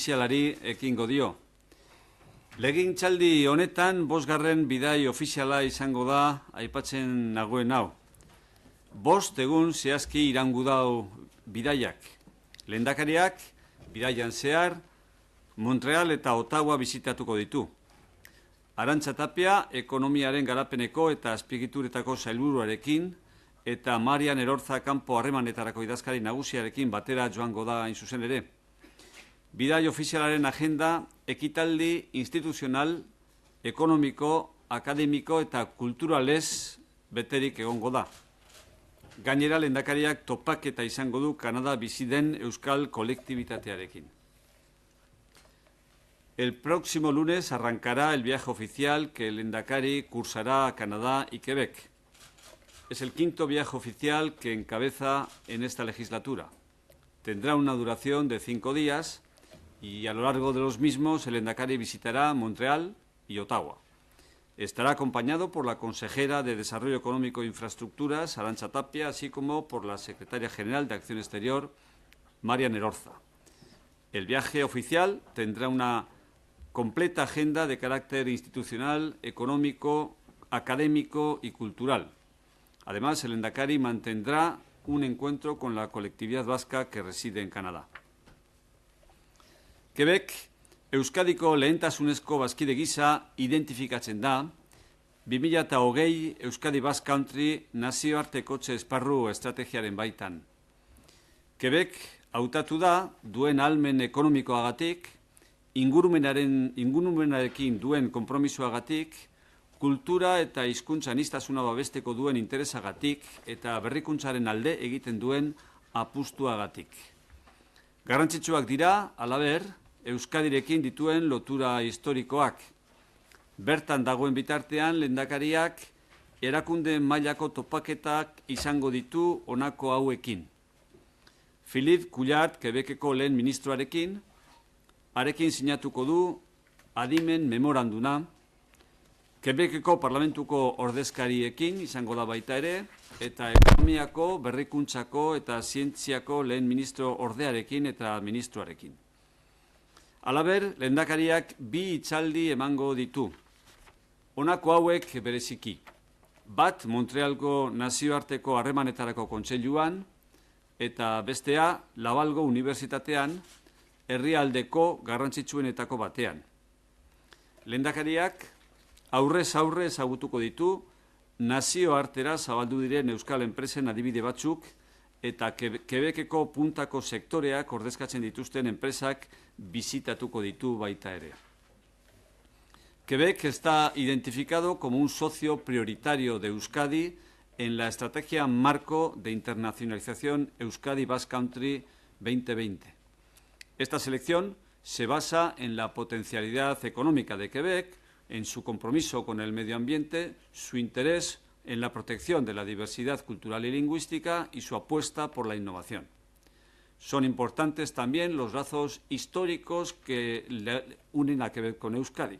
ofizialari ekingo dio. Legegintzaldi honetan 5. bidai ofiziala izango da aipatzen nagoen hau. 5 egun zehazki irango dau bidaiak. Lehendakariak bidaian zehar Montreal eta Ottawa bizitatuko ditu. Arantza Tapia ekonomiaren garapeneko eta azpiegituretako sailburuarekin eta Marian Erorza kanpo harremanetarako idazkari nagusiarekin batera joango da hain zuzen ere. Bidai ofizialaren agenda ekitaldi instituzional, ekonomiko, akademiko eta kulturalez beterik egongo da. Gainera, lehendakariak topaketa izango du Kanada bizi den euskal kolektibitatearekin. El próximo lunes arrancará el viaje oficial que el lehendakari cursará a Canadá y Quebec. Es el 5º viaje oficial que encabeza en esta legislatura. Tendrá una duración de 5 días y a lo largo de los mismos el lehendakari visitará Montreal y Ottawa. Estará acompañado por la consejera de Desarrollo Económico e Infraestructuras, Arantza Tapia, así como por la secretaria general de Acción Exterior, Marian Erorza. El viaje oficial tendrá una completa agenda de carácter institucional, económico, académico y cultural. Además, el lehendakari mantendrá un encuentro con la colectividad vasca que reside en Canadá. Quebec, Euskadiko lehentasunezko bazkide gisa identifikatzen da, 2020 Euskadi Basque Country nazioartekotze esparru estrategiaren baitan. Quebec hautatu da duen ahalmen ekonomikoagatik, ingurumenarekin duen konpromisoagatik, kultura eta hizkuntza aniztasuna babesteko duen interesagatik eta berrikuntzaren alde egiten duen apustuagatik. Garrantzitsuak dira, halaber, Euskadirekin dituen lotura historikoak. Bertan dagoen bitartean, lehendakariak erakunde mailako topaketak izango ditu honako hauekin. Philippe Couillard, Quebeceko lehen ministroarekin, harekin sinatuko du adimen memoranduna, Quebeceko parlamentuko ordezkariekin izango da baita ere, eta ekonomiako, berrikuntzako eta zientziako lehen ministro ordearekin eta ministroarekin. Halaber, lehendakariak 2 hitzaldi emango ditu. Honako hauek bereziki. Bat, Montrealgo nazioarteko harremanetarako kontseiluan, eta bestea, Lavalgo Unibertsitatean, herrialdeko garrantzitsuenetako batean. Lehendakariak aurrez aurre ezagutuko ditu nazioartera zabaldu diren euskal enpresen adibide batzuk eta Quebeceko puntako sektoreak ordezkatzen dituzten enpresak bizitatuko ditu baita ere. Quebec está identificado como un socio prioritario de Euskadi en la estrategia marco de internacionalización Euskadi Basque Country 2020. Esta selección se basa en la potencialidad económica de Quebec, en su compromiso con el medio ambiente, su interés en la protección de la diversidad cultural y lingüística y su apuesta por la innovación. Son importantes también los lazos históricos que unen a Quebec con Euskadi.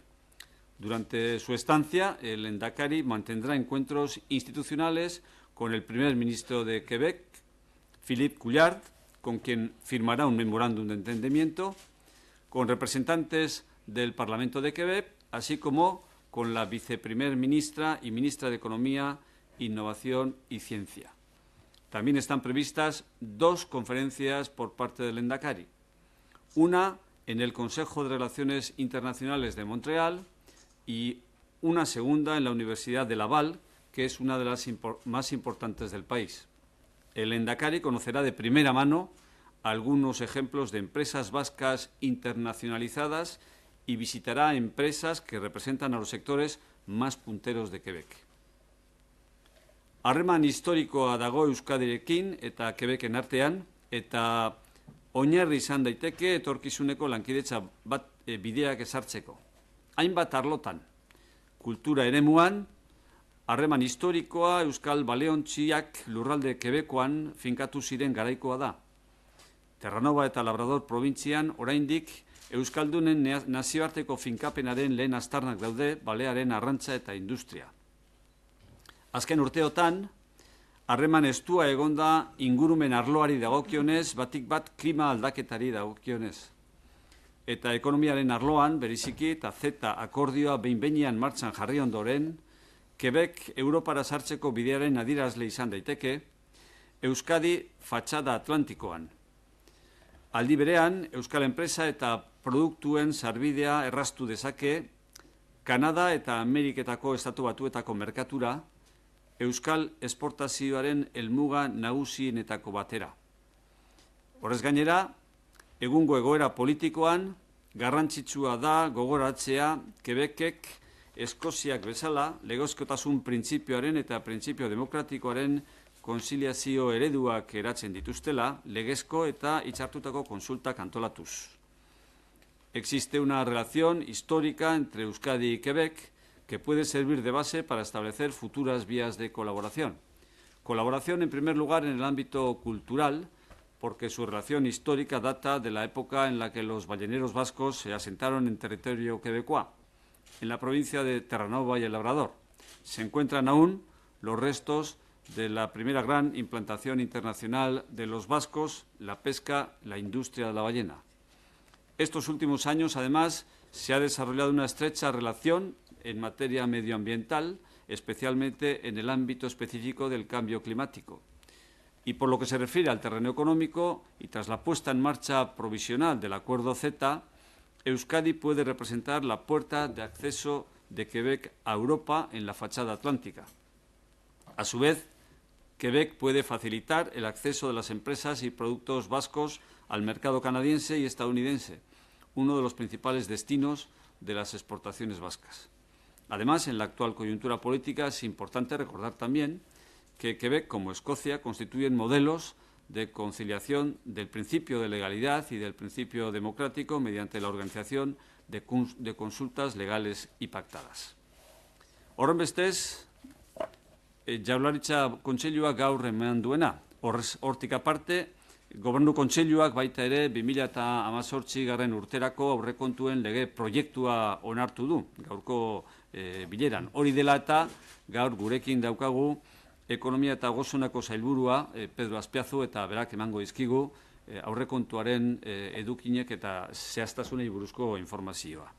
Durante su estancia, el lehendakari mantendrá encuentros institucionales con el primer ministro de Quebec, Philippe Couillard, con quien firmará un memorándum de entendimiento, con representantes del Parlamento de Quebec, así como con la viceprimer ministra y ministra de Economía, Innovación y Ciencia. También están previstas 2 conferencias por parte del lehendakari. Una en el Consejo de Relaciones Internacionales de Montreal y una segunda en la Universidad de Laval, que es una de las más importantes del país. El lehendakari conocerá de primera mano algunos ejemplos de empresas vascas internacionalizadas y visitará empresas que representan a los sectores más punteros de Quebec. Harreman historikoa dago Euskadirekin eta Quebecen artean, eta oinarri izan daiteke etorkizuneko lankidetza bideak ezartzeko. Hainbat arlotan, kultura eremuan, harreman historikoa Euskal Baleontziak lurralde Quebekoan finkatu ziren garaikoa da. Terranova eta Labrador probintzian oraindik Euskaldunen nazioarteko finkapenaren lehen aztarnak daude balearen arrantza eta industria. Azken urteotan, harreman estua egonda ingurumen arloari dagokionez, batik bat klima aldaketari dagokionez. eta ekonomiaren arloan, bereziki eta Z akordioa behin-behinean martxan jarri ondoren, Quebec Europara sartzeko bidearen adierazle izan daiteke, Euskadi fatxada atlantikoan. Aldi berean, euskal enpresa eta produktuen sarbidea erraztu dezake Kanada eta Ameriketako estatu batuetako merkatura euskal esportazioaren helmuga nagusienetako batera. Horrez gainera, egungo egoera politikoan garrantzitsua da gogoratzea Quebecek Eskoziak bezala legezkotasun printzipioaren eta printzipio demokratikoaren konziliazio ereduak eratzen dituztela, legezko eta hitzartutako konsultak antolatuz. Existe una relación histórica entre Euskadi y Quebec que puede servir de base para establecer futuras vías de colaboración. Colaboración, en primer lugar, en el ámbito cultural, porque su relación histórica data de la época en la que los balleneros vascos se asentaron en territorio quebecois, en la provincia de Terranova y El Labrador. Se encuentran aún los restos de la primera gran implantación internacional de los vascos, la pesca, la industria de la ballena. Estos últimos años, además, se ha desarrollado una estrecha relación en materia medioambiental, especialmente en el ámbito específico del cambio climático. Y por lo que se refiere al terreno económico, y tras la puesta en marcha provisional del Acuerdo Z, Euskadi puede representar la puerta de acceso de Quebec a Europa en la fachada atlántica. A su vez, Quebec puede facilitar el acceso de las empresas y productos vascos al mercado canadiense y estadounidense, uno de los principales destinos de las exportaciones vascas. Además, en la actual coyuntura política es importante recordar también que Quebec, como Escocia, constituyen modelos de conciliación del principio de legalidad y del principio democrático mediante la organización de consultas legales y pactadas. Horrenbestez, Jaurlaritza Kontseiluak gaur eman duena. Hortik aparte, Gobernu Kontseiluak baita ere 2018 urterako aurrekontuen lege proiektua onartu du, gaurko bileran. Hori dela eta gaur gurekin daukagu Ekonomia eta Ogasuneko sailburua Pedro Azpiazu eta berak emango dizkigu aurrekontuaren edukinek eta zehaztasunei buruzko informazioa.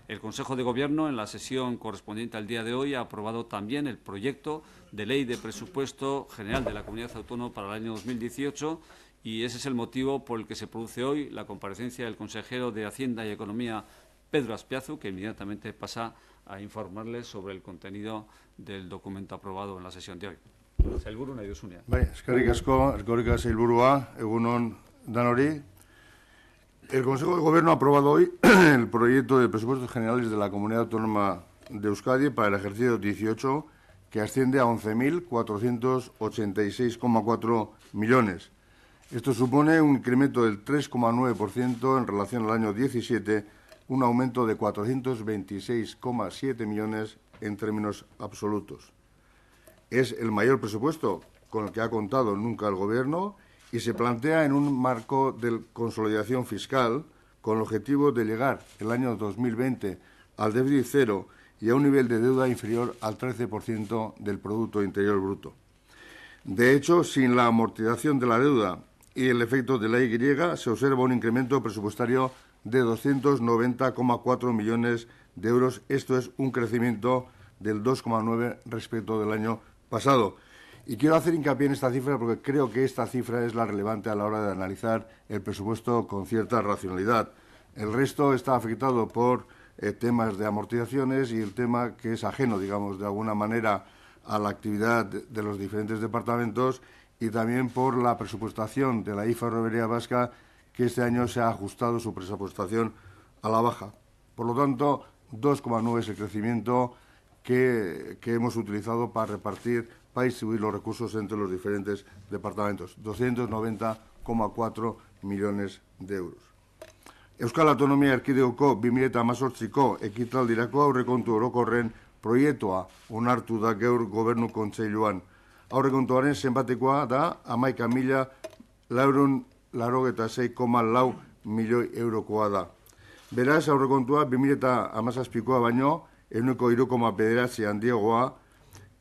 El Consejo de Gobierno, en la sesión correspondiente al día de hoy, ha aprobado también el proyecto de Ley de Presupuesto General de la Comunidad Autónoma para el año 2018 y ese es el motivo por el que se produce hoy la comparecencia del consejero de Hacienda y Economía, Pedro Azpiazu, que inmediatamente pasa a informarles sobre el contenido del documento aprobado en la sesión de hoy. Sailburu, nahi duzunean. Bai, eskerrik asko, erkoreka sailburua, egunon danori. El Consejo de Gobierno ha aprobado hoy el proyecto de presupuestos generales de la Comunidad Autónoma de Euskadi para el ejercicio 18, que asciende a 11.486,4 millones. Esto supone un incremento del 3,9% en relación al año 17, un aumento de 426,7 millones en términos absolutos. Es el mayor presupuesto con el que ha contado nunca el Gobierno y se plantea en un marco de consolidación fiscal con el objetivo de llegar el año 2020 al déficit cero y a un nivel de deuda inferior al 13% del Producto Interior Bruto. De hecho, sin la amortización de la deuda y el efecto de la Y, se observa un incremento presupuestario de 290,4 millones de euros. Esto es un crecimiento del 2,9% respecto del año pasado. Y quiero hacer hincapié en esta cifra porque creo que esta cifra es la relevante a la hora de analizar el presupuesto con cierta racionalidad. El resto está afectado por temas de amortizaciones y el tema que es ajeno, digamos, de alguna manera a la actividad de los diferentes departamentos y también por la presupuestación de la I-Ferroviaria Vasca, que este año se ha ajustado su presupuestación a la baja. Por lo tanto, 2,9 es el crecimiento que hemos utilizado para repartir, para distribuir los recursos entre los diferentes departamentos, 290,4 millones de euros. Euskal Autonomia Erkidegoko 2018ko ekitaldirako aurrekontu orokorren proiektua onartu da gaur Gobernu Kontseiluan. Aurrekontuaren zenbatekoa da 11.486,4 milioi eurokoa da. Beraz, aurrekontua 2017koa baino 3,9 handiagoa,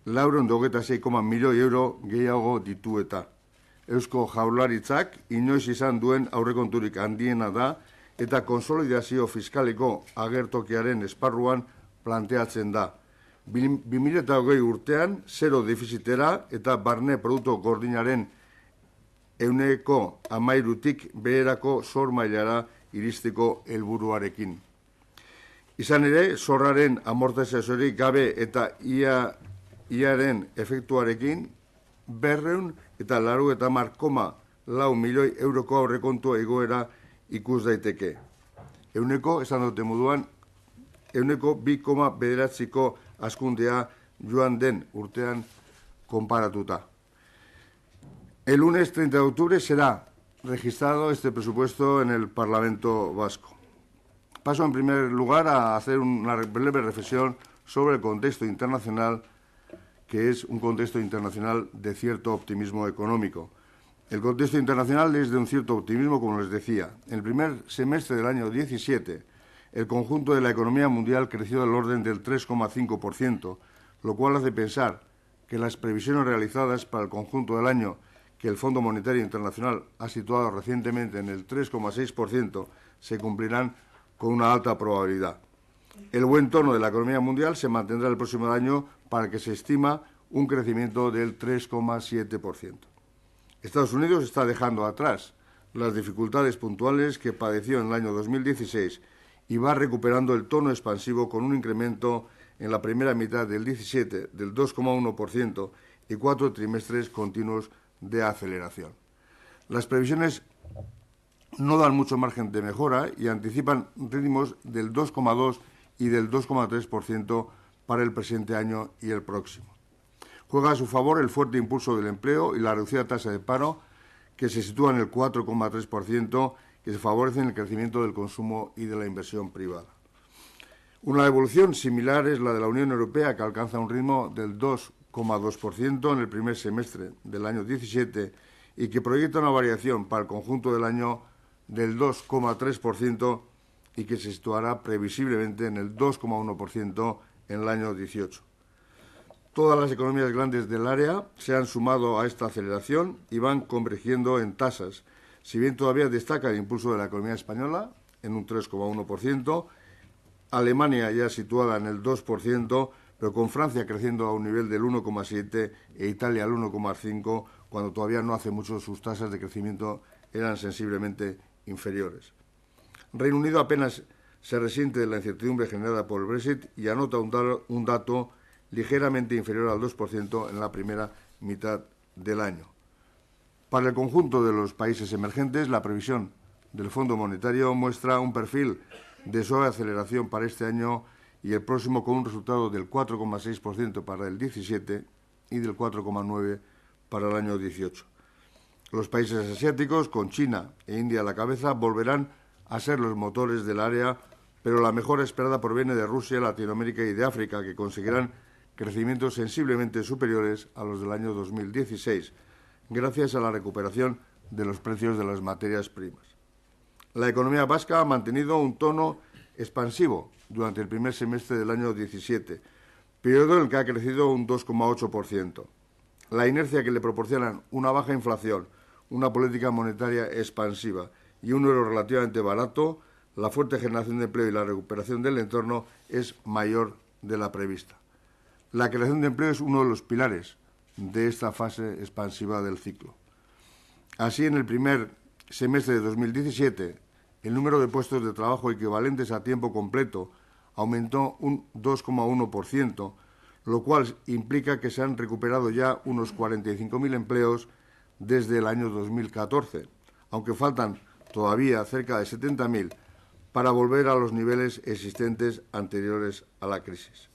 426,6 milioi euro gehiago ditu eta. Eusko Jaurlaritzak inoiz izan duen aurrekonturik handiena da eta konsolidazio fiskaleko agertokiaren esparruan planteatzen da. 2020 urtean, zero defizitera eta barne produktu gordinaren ehuneko 13tik beherako zor mailara iristeko helburuarekin. Izan ere, zorraren amortizaziorik gabe eta iaren efektuarekin 280,4 milioi euroko aurrekontu egoera ikus daiteke. Esan dute moduan, 2,9ko hazkundea joan den urtean konparatuta. El lunes 30 de octubre será registrado este presupuesto en el Parlamento Vasco. Paso en primer lugar a hacer una breve reflexión sobre el contexto internacional, que es un contexto internacional de cierto optimismo económico. El contexto internacional es de un cierto optimismo, como les decía. En el primer semestre del año 17, el conjunto de la economía mundial creció del orden del 3,5%, lo cual hace pensar que las previsiones realizadas para el conjunto del año, que el Fondo Monetario Internacional ha situado recientemente en el 3,6%, se cumplirán con una alta probabilidad. El buen tono de la economía mundial se mantendrá el próximo año, para el que se estima un crecimiento del 3,7%. Estados Unidos está dejando atrás las dificultades puntuales que padeció en el año 2016 y va recuperando el tono expansivo con un incremento en la primera mitad del 17 del 2,1% y 4 trimestres continuos de aceleración. Las previsiones no dan mucho margen de mejora y anticipan ritmos del 2,2 y del 2,3% para el presente año y el próximo. Juega a su favor el fuerte impulso del empleo y la reducida tasa de paro, que se sitúa en el 4,3%, que se favorecen el crecimiento del consumo y de la inversión privada. Una evolución similar es la de la Unión Europea, que alcanza un ritmo del 2,2% en el primer semestre del año 17 y que proyecta una variación para el conjunto del año del 2,3% y que se situará previsiblemente en el 2,1% en el año 18. Todas las economías grandes del área se han sumado a esta aceleración y van convergiendo en tasas, si bien todavía destaca el impulso de la economía española en un 3,1%, Alemania ya situada en el 2%, pero con Francia creciendo a un nivel del 1,7% e Italia al 1,5%, cuando todavía no hace mucho sus tasas de crecimiento eran sensiblemente inferiores. Reino Unido apenas se resiente de la incertidumbre generada por el Brexit y anota un dato ligeramente inferior al 2% en la primera mitad del año. Para el conjunto de los países emergentes, la previsión del Fondo Monetario muestra un perfil de suave aceleración para este año y el próximo, con un resultado del 4,6% para el 17 y del 4,9% para el año 18. Los países asiáticos, con China e India a la cabeza, volverán a ser los motores del área, pero la mejora esperada proviene de Rusia, Latinoamérica y de África, que conseguirán crecimientos sensiblemente superiores a los del año 2016, gracias a la recuperación de los precios de las materias primas. La economía vasca ha mantenido un tono expansivo durante el primer semestre del año 17, periodo en el que ha crecido un 2,8%. La inercia que le proporcionan una baja inflación, una política monetaria expansiva y un euro relativamente barato, la fuerte generación de empleo y la recuperación del entorno es mayor de la prevista. La creación de empleo es uno de los pilares de esta fase expansiva del ciclo. Así, en el primer semestre de 2017, el número de puestos de trabajo equivalentes a tiempo completo aumentó un 2,1%, lo cual implica que se han recuperado ya unos 45.000 empleos desde el año 2014, aunque faltan todavía cerca de 70.000 para volver a los niveles existentes anteriores a la crisis.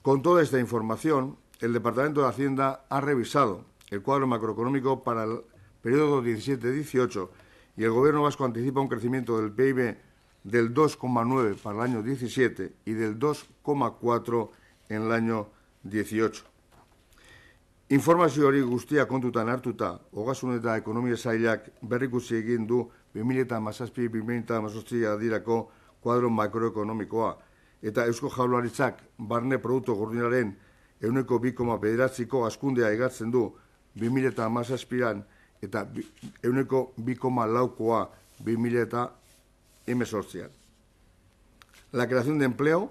Con toda esta información, el Departamento de Hacienda ha revisado el cuadro macroeconómico para el periodo 17-18 y el Gobierno vasco anticipa un crecimiento del PIB del 2,9 para el año 17 y del 2,4 en el año 18. Informazio hori guztia kontutan hartuta, Ogasun eta Ekonomia Sailak berrikusi egin du 2017-2018 aldirako kuadro makroekonomikoa, eta Eusko Jaurlaritzak barne produktu gordinaren ehuneko 2,9ko hazkundea egatzen du 2017an eta ehuneko 2,4koa 2018. La creación de empleo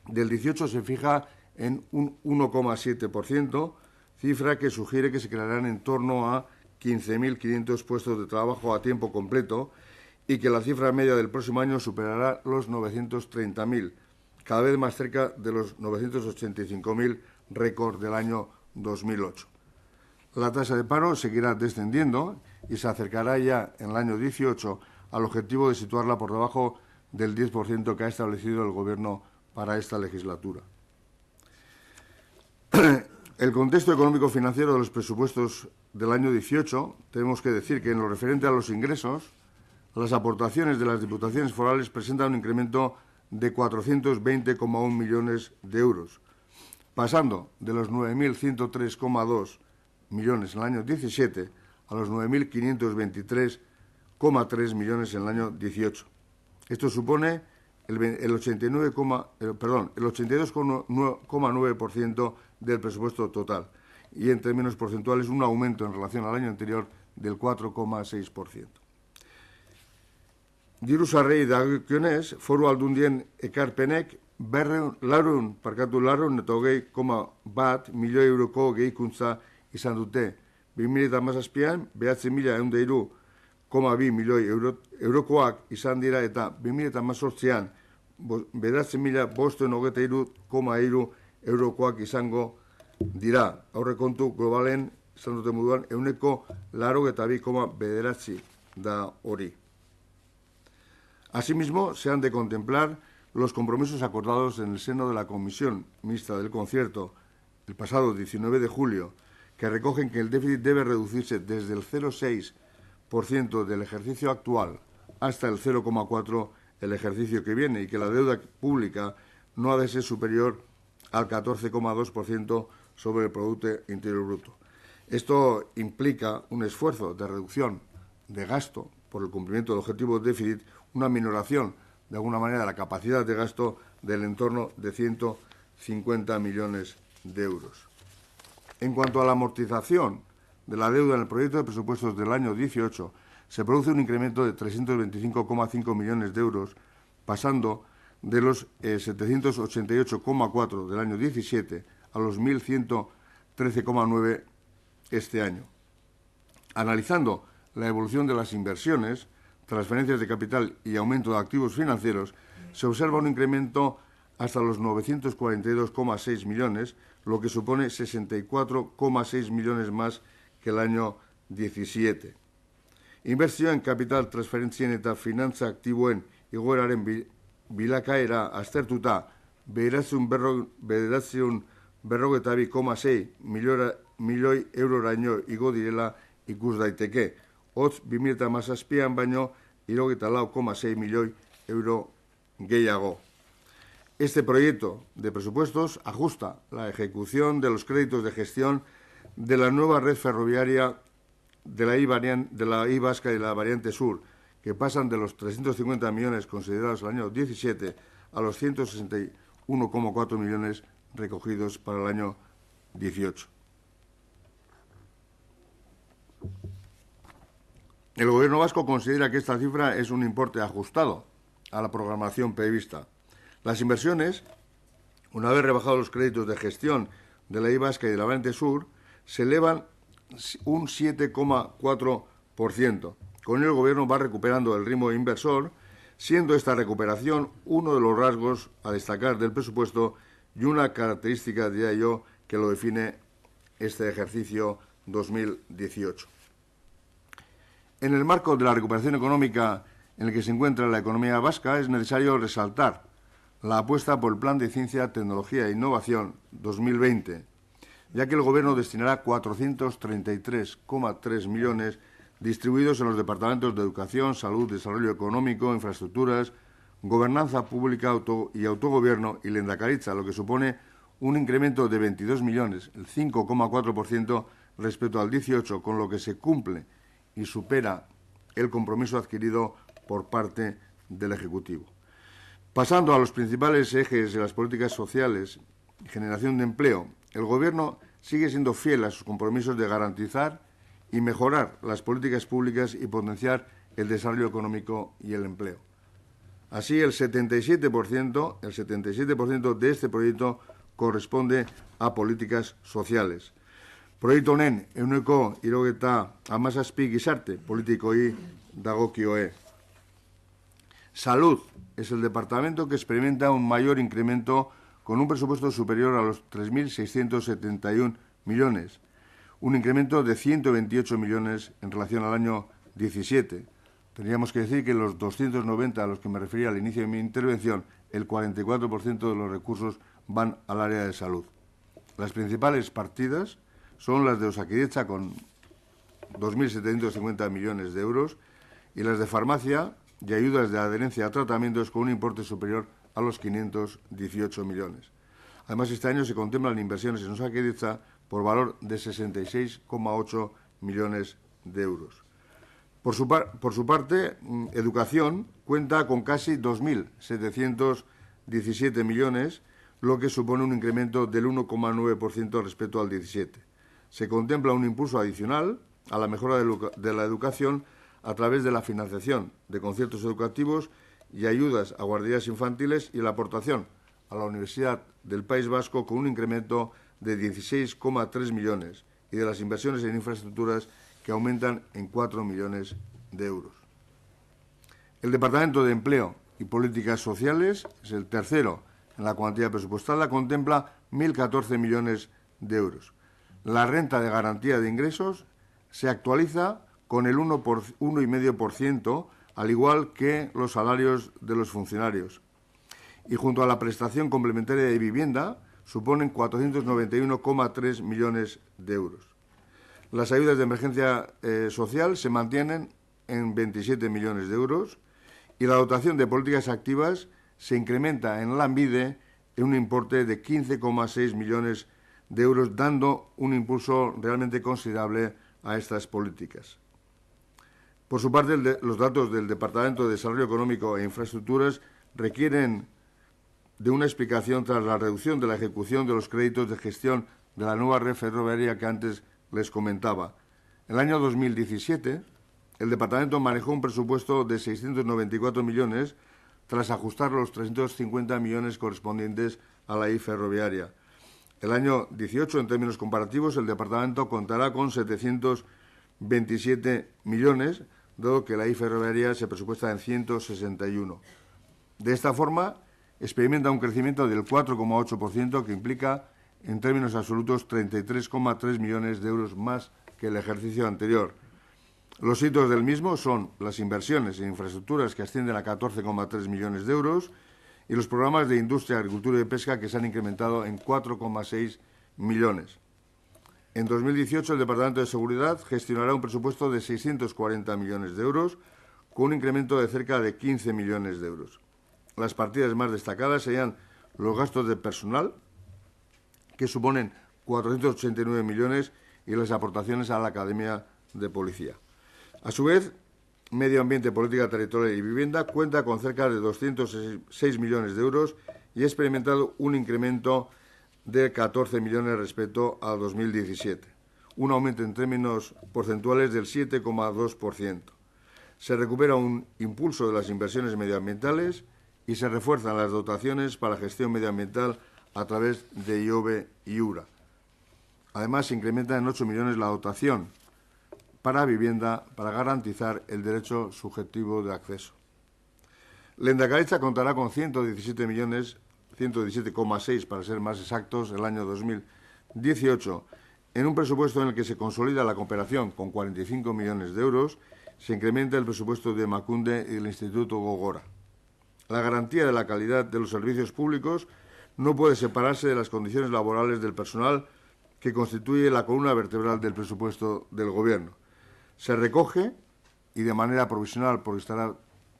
del 18 se fija en un 1,7%, cifra que sugiere que se crearán en torno a 15.500 puestos de trabajo a tiempo completo y que la cifra media del próximo año superará los 930.000, cada vez más cerca de los 985.000 récord del año 2008. La tasa de paro seguirá descendiendo y se acercará ya en el año 18 al objetivo de situarla por debajo del 10% que ha establecido el Gobierno para esta legislatura. El contexto económico-financiero de los presupuestos del año 18, tenemos que decir que en lo referente a los ingresos, las aportaciones de las diputaciones forales presentan un incremento de 420,1 millones de euros, pasando de los 9.103,2 millones en el año 17 a los 9.523,3 millones en el año 18. Esto supone el 82,9% del presupuesto total y, en términos porcentuales, un aumento en relación al año anterior del 4,6%. Diru sarrerei dagokionez, foru aldundien ekarpenek 420,1 milioi euroko gehikuntza izan dute. 2017an 9.103,2 milioi eurokoak izan dira eta 2018an 9.523,3 eurokoak izango dira. Aurrekontu globalen izan dute moduan 82,9 da hori. Asimismo, se han de contemplar los compromisos acordados en el seno de la Comisión Mixta del Concierto el pasado 19 de julio, que recogen que el déficit debe reducirse desde el 0,6% del ejercicio actual hasta el 0,4% el ejercicio que viene y que la deuda pública no ha de ser superior al 14,2% sobre el Producto Interior Bruto. Esto implica un esfuerzo de reducción de gasto por el cumplimiento del objetivo de déficit, una minoración, de alguna manera, de la capacidad de gasto del entorno de 150 millones de euros. En cuanto a la amortización de la deuda en el proyecto de presupuestos del año 18, se produce un incremento de 325,5 millones de euros, pasando de los 788,4 del año 17 a los 1.113,9 este año. Analizando la evolución de las inversiones, transferencias de capital y aumento de activos financieros, se observa un incremento hasta los 942,6 millones, lo que supone 64,6 millones más que el año 17. Inbertsioen kapital transferentzien eta finantza aktiboen igoeraren bilakaera aztertuta 942,6 milioi euroraino igo direla ikus daiteke. Hotz 2017an baino 74,6 milioi euro gehiago. Este proyecto de presupuestos ajusta la ejecución de los créditos de gestión de la nueva red ferroviaria de la I vasca y de la variante sur, que pasan de los 350 millones considerados el año 17 a los 161,4 millones recogidos para el año 18. El Gobierno vasco considera que esta cifra es un importe ajustado a la programación prevista. Las inversiones, una vez rebajados los créditos de gestión de la I vasca y de la variante sur, se elevan un 7,4%. Con ello, el Gobierno va recuperando el ritmo inversor, siendo esta recuperación uno de los rasgos a destacar del presupuesto y una característica, diría yo, que lo define este ejercicio 2018. En el marco de la recuperación económica en el que se encuentra la economía vasca, es necesario resaltar la apuesta por el Plan de Ciencia, Tecnología e Innovación 2020, ya que el Gobierno destinará 433,3 millones distribuidos en los departamentos de Educación, Salud, Desarrollo Económico, Infraestructuras, Gobernanza Pública y Autogobierno y Lehendakaritza, lo que supone un incremento de 22 millones, el 5,4% respecto al 18, con lo que se cumple y supera el compromiso adquirido por parte del Ejecutivo. Pasando a los principales ejes de las políticas sociales y generación de empleo, el Gobierno sigue siendo fiel a sus compromisos de garantizar y mejorar las políticas públicas y potenciar el desarrollo económico y el empleo. Así, el 77% de este proyecto corresponde a políticas sociales. Proiektu honen ehuneko 77 gizarte politikoei dagokioe. Salud es el departamento que experimenta un mayor incremento con un presupuesto superior a los 3.671 millones, un incremento de 128 millones en relación al año 17. Tendríamos que decir que los 290 a los que me refería al inicio de mi intervención, el 44% de los recursos van al área de salud. Las principales partidas son las de Osakidetza con 2.750 millones de euros y las de farmacia y ayudas de adherencia a tratamientos con un importe superior a los 518 millones. Además, este año se contemplan inversiones en Osakidetza por valor de 66,8 millones de euros. Por su parte, Educación cuenta con casi 2.717 millones, lo que supone un incremento del 1,9% respecto al 17. Se contempla un impulso adicional a la mejora de la educación a través de la financiación de conciertos educativos y ayudas a guarderías infantiles y la aportación a la Universidad del País Vasco con un incremento de 16,3 millones y de las inversiones en infraestructuras que aumentan en 4 millones de euros. El Departamento de Empleo y Políticas Sociales es el tercero en la cuantía presupuestada, contempla 1.014 millones de euros. La renta de garantía de ingresos se actualiza con el 1,5%, al igual que los salarios de los funcionarios. Y junto a la prestación complementaria de vivienda, suponen 491,3 millones de euros. Las ayudas de emergencia social se mantienen en 27 millones de euros y la dotación de políticas activas se incrementa en Lanbide en un importe de 15,6 millones de euros, dando un impulso realmente considerable a estas políticas. Por su parte, los datos del Departamento de Desarrollo Económico e Infraestructuras requieren de una explicación tras la reducción de la ejecución de los créditos de gestión de la nueva red ferroviaria que antes les comentaba. En el año 2017, el Departamento manejó un presupuesto de 694 millones tras ajustar los 350 millones correspondientes a la I ferroviaria. El año 18, en términos comparativos, el Departamento contará con 727 millones, dado que la I ferroviaria se presupuesta en 161. De esta forma, experimenta un crecimiento del 4,8%, que implica, en términos absolutos, 33,3 millones de euros más que el ejercicio anterior. Los hitos del mismo son las inversiones en infraestructuras, que ascienden a 14,3 millones de euros, y los programas de industria, agricultura y pesca, que se han incrementado en 4,6 millones. En 2018, el Departamento de Seguridad gestionará un presupuesto de 640 millones de euros, con un incremento de cerca de 15 millones de euros. Las partidas más destacadas serían los gastos de personal, que suponen 489 millones, y las aportaciones a la Academia de Policía. A su vez, Medio Ambiente, Política Territorial y Vivienda cuenta con cerca de 206 millones de euros y ha experimentado un incremento de 14 millones respecto a 2017, un aumento en términos porcentuales del 7,2%. Se recupera un impulso de las inversiones medioambientales y se refuerzan las dotaciones para la gestión medioambiental a través de IOBE y URA. Además, se incrementa en 8 millones la dotación para vivienda para garantizar el derecho subjetivo de acceso. Lehendakaritza contará con 117 millones, 117,6 para ser más exactos, el año 2018, en un presupuesto en el que se consolida la cooperación con 45 millones de euros, se incrementa el presupuesto de Emakunde y del Instituto Gogora. La garantía de la calidad de los servicios públicos no puede separarse de las condiciones laborales del personal, que constituye la columna vertebral del presupuesto del Gobierno. Se recoge, y de manera provisional, porque estará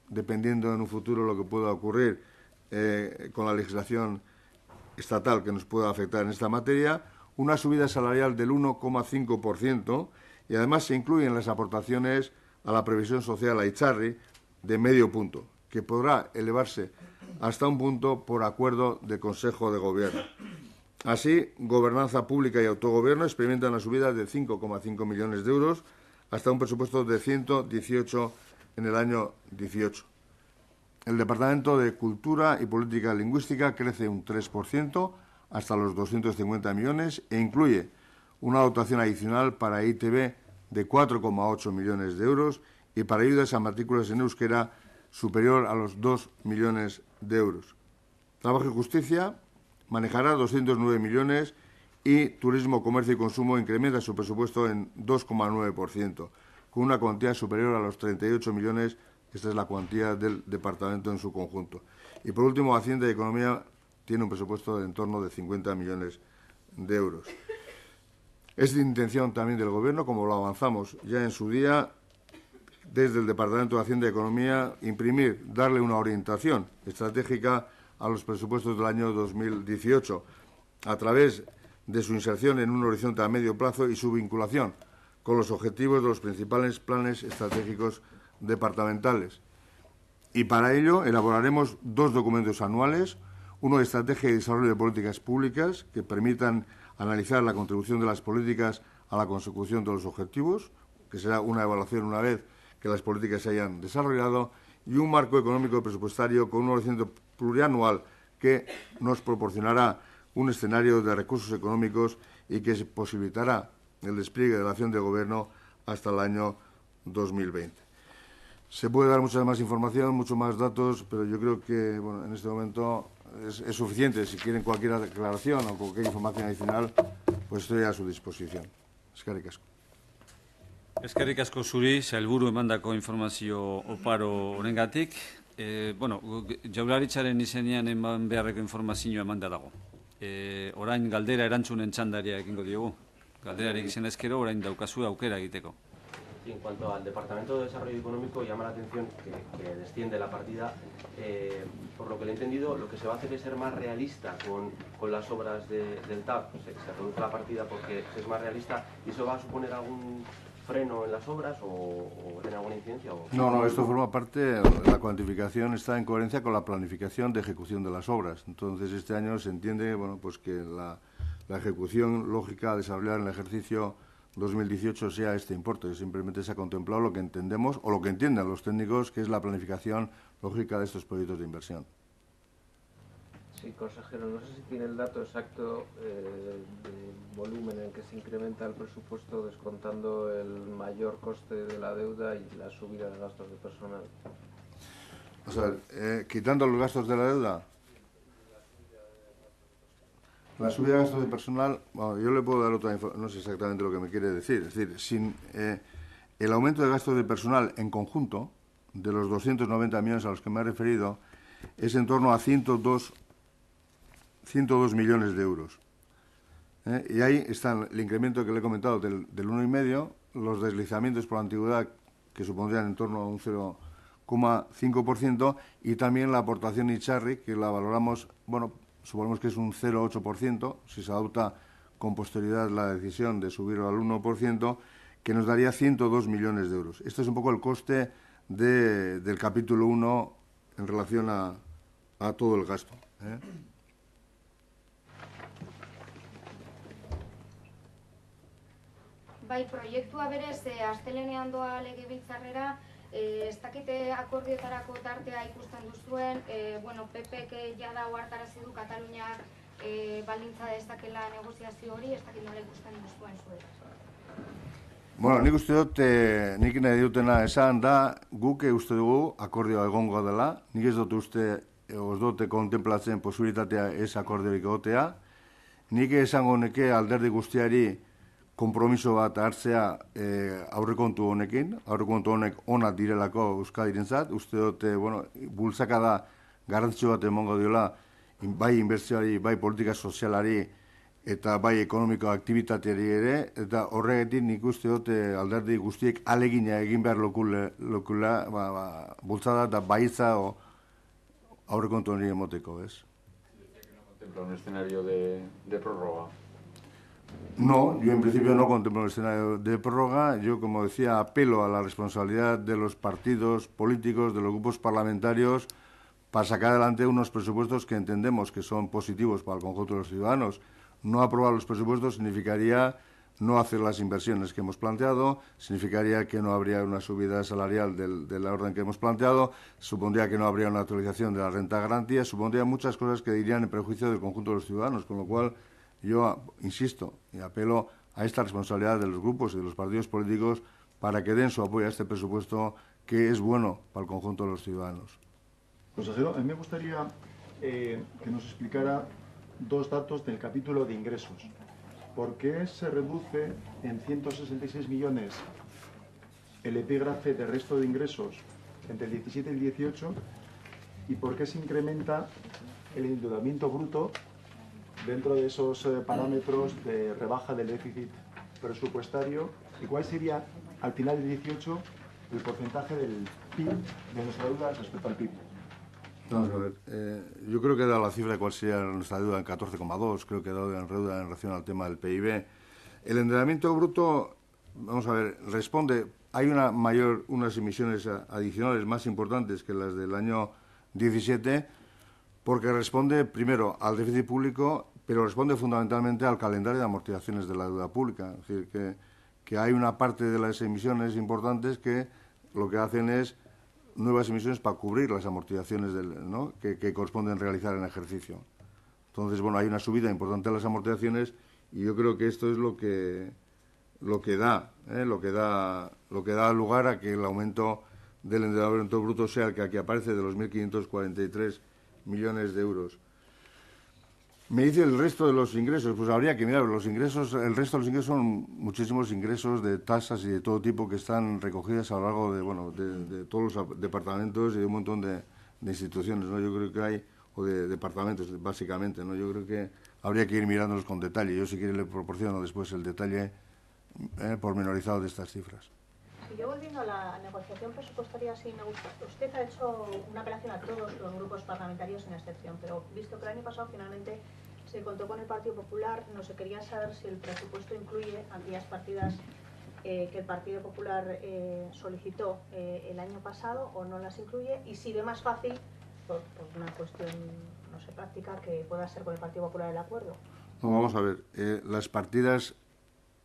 dependiendo en un futuro lo que pueda ocurrir con la legislación estatal que nos pueda afectar en esta materia, una subida salarial del 1,5%, y además se incluyen las aportaciones a la previsión social a Itzarri de medio punto, que podrá elevarse hasta un punto por acuerdo del Consejo de Gobierno. Así, Gobernanza Pública y Autogobierno experimentan una subida de 5,5 millones de euros hasta un presupuesto de 118 en el año 18. el Departamento de Cultura y Política Lingüística crece un 3% hasta los 250 millones e incluye una dotación adicional para ITV de 4,8 millones de euros y para ayudas a matrículas en euskera superior a los 2 millones de euros. Trabajo y Justicia manejará 209 millones y Turismo, Comercio y Consumo incrementa su presupuesto en 2,9%, con una cuantía superior a los 38 millones. Esta es la cuantía del departamento en su conjunto. Y, por último, Hacienda y Economía tiene un presupuesto de en torno de 50 millones de euros. Es de intención también del Gobierno, como lo avanzamos ya en su día, desde el Departamento de Hacienda y Economía, darle una orientación estratégica a los presupuestos del año 2018 a través de su inserción en un horizonte a medio plazo y su vinculación con los objetivos de los principales planes estratégicos departamentales. Y para ello elaboraremos 2 documentos anuales, uno de estrategia y desarrollo de políticas públicas que permitan analizar la contribución de las políticas a la consecución de los objetivos, que será una evaluación una vez que las políticas se hayan desarrollado, y un marco económico presupuestario con un horizonte plurianual que nos proporcionará un escenario de recursos económicos y que posibilitará el despliegue de la acción de Gobierno hasta el año 2020. Se puede dar mucha más información, muchos más datos, pero yo creo que bueno, en este momento es suficiente. Si quieren cualquier aclaración o cualquier información adicional, pues estoy a su disposición. Eskerrik asko. Eskerrik asko zuri, sailburu emandako informazio oparo honengatik. Jaurlaritzaren izenean eman beharreko informazioa emanda dago. Orain galdera erantzunen txandaria egingo diogu. Galderarik izan ezkero, orain daukazu aukera egiteko. En cuanto al Departamento de Desarrollo Económico, llama la atención que desciende la partida. Por lo que le he entendido, lo que se va a hacer es ser más realista con las obras del TAP. Se reduce la partida porque es más realista. ¿Y eso va a suponer algún freno en las obras o tiene alguna incidencia? No, esto forma parte, la cuantificación está en coherencia con la planificación de ejecución de las obras. Entonces, este año se entiende pues que la ejecución lógica a desarrollar en el ejercicio 2018 sea este importe. Simplemente se ha contemplado lo que entendemos o lo que entienden los técnicos, que es la planificación lógica de estos proyectos de inversión. Sí, consejero, no sé si tiene el dato exacto del volumen en que se incrementa el presupuesto descontando el mayor coste de la deuda y la subida de gastos de personal. O sea, quitando los gastos de la deuda. La subida de gastos de personal, bueno, yo le puedo dar otra información, no sé exactamente lo que me quiere decir. Es decir, sin el aumento de gastos de personal en conjunto, de los 290 millones a los que me he referido, es en torno a 102 millones de euros. Y ahí está el incremento que le he comentado del 1,5, los deslizamientos por antigüedad que supondrían en torno a un 0,5% y también la aportación Itzarri, que la valoramos, bueno, suponemos que es un 0,8%, si se adopta con posterioridad la decisión de subirlo al 1%, que nos daría 102 millones de euros. Este es un poco el coste del capítulo 1 en relación a todo el gasto. Bai, proiektua berez, astelenean doa legebiltzarrera, ez dakite akordioetarako tartea ikusten duzuen, PP jada ohartarazi du Kataluniak baldintza dezakela negoziazio hori, ez dakit nola ikusten duzuen zuek. Bueno, nik uste dut, nik nahi dutena esan da, guk uste dugu akordioa egongo dela, nik ez dut uste, ez dute kontemplatzen posibilitatea ez akordiorik egotea, nik esango neke alderdi guztiari konpromiso bat hartzea aurrekontu honekin, aurrekontu honek onak direlako Euskadirentzat, uste dut, bultzaka da garrantzitsu bat emango diola, bai inbertsioari, bai politika sozialari, eta bai ekonomiko aktibitateari ere, eta horregatik nik uste dut alderdi guztiek alegina egin behar lokula, bultzada eta baitza aurrekontu hori emoteko, ez? ¿No contempla un escenario de prórroga? No, yo en principio no contemplo el escenario de prórroga. Yo, como decía, apelo a la responsabilidad de los partidos políticos, de los grupos parlamentarios, para sacar adelante unos presupuestos que entendemos que son positivos para el conjunto de los ciudadanos. No aprobar los presupuestos significaría no hacer las inversiones que hemos planteado, significaría que no habría una subida salarial de la orden que hemos planteado, supondría que no habría una actualización de la renta de garantía, supondría muchas cosas que irían en perjuicio del conjunto de los ciudadanos, con lo cual yo insisto y apelo a esta responsabilidad de los grupos y de los partidos políticos para que den su apoyo a este presupuesto que es bueno para el conjunto de los ciudadanos. Consejero, a mí me gustaría que nos explicara dos datos del capítulo de ingresos. ¿Por qué se reduce en 166 millones el epígrafe de resto de ingresos entre el 17 y el 18? ¿Y por qué se incrementa el endeudamiento bruto dentro de esos parámetros de rebaja del déficit presupuestario? ¿Y cuál sería, al final del 18, el porcentaje del PIB, de nuestra deuda respecto al PIB? Vamos a ver, yo creo que he dado la cifra de cuál sería nuestra deuda en 14,2, creo que he dado en deuda en relación al tema del PIB. El endeudamiento bruto, vamos a ver, responde, hay unas emisiones adicionales más importantes que las del año 17, porque responde primero al déficit público, pero responde fundamentalmente al calendario de amortizaciones de la deuda pública. Es decir, que hay una parte de las emisiones importantes que lo que hacen es nuevas emisiones para cubrir las amortizaciones que corresponden realizar en ejercicio. Entonces, bueno, hay una subida importante de las amortizaciones y yo creo que esto es lo que da lugar a que el aumento del endeudamiento bruto sea el que aquí aparece, de los 1.543 millones de euros. Me dice el resto de los ingresos, pues habría que mirar los ingresos. El resto de los ingresos son muchísimos ingresos de tasas y de todo tipo que están recogidas a lo largo de todos los departamentos y de un montón de instituciones, ¿no? Yo creo que hay, o de departamentos básicamente, ¿no? Yo creo que habría que ir mirándolos con detalle. Yo si quiere le proporciono después el detalle pormenorizado de estas cifras. Y yo volviendo a la negociación presupuestaria, sí me gusta. Usted ha hecho una apelación a todos los grupos parlamentarios sin excepción, pero visto que el año pasado finalmente se contó con el Partido Popular, no se quería saber si el presupuesto incluye aquellas partidas que el Partido Popular solicitó el año pasado o no las incluye, y si ve más fácil, por una cuestión, no sé, práctica, que pueda ser con el Partido Popular el acuerdo. No, vamos a ver, las partidas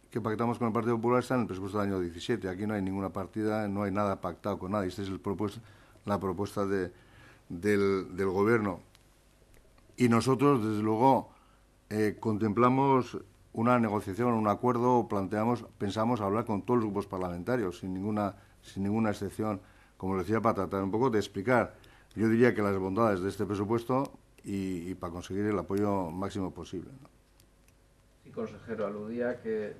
que pactamos con el Partido Popular están en el presupuesto del año 17. Aquí no hay ninguna partida, no hay nada pactado con nadie. Esta es la propuesta del Gobierno. Y nosotros, desde luego, contemplamos una negociación, un acuerdo, pensamos hablar con todos los grupos parlamentarios, sin ninguna excepción, como le decía, para tratar un poco de explicar, yo diría que las bondades de este presupuesto y para conseguir el apoyo máximo posible, ¿no? Sí, consejero, aludía que,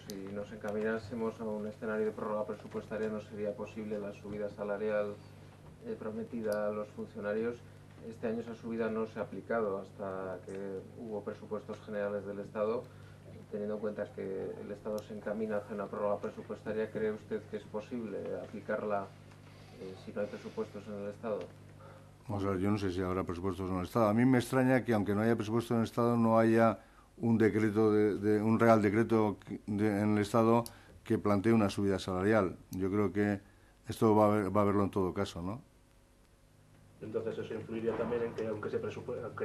si nos encaminásemos a un escenario de prórroga presupuestaria no sería posible la subida salarial prometida a los funcionarios. Este año esa subida no se ha aplicado hasta que hubo presupuestos generales del Estado. Teniendo en cuenta que el Estado se encamina hacia una prórroga presupuestaria, ¿cree usted que es posible aplicarla si no hay presupuestos en el Estado? Vamos a ver, yo no sé si habrá presupuestos en el Estado. A mí me extraña que, aunque no haya presupuestos en el Estado, no haya un decreto un real decreto en el Estado que plantee una subida salarial. Yo creo que esto va a verlo en todo caso, ¿no? Entonces eso influiría también en que aunque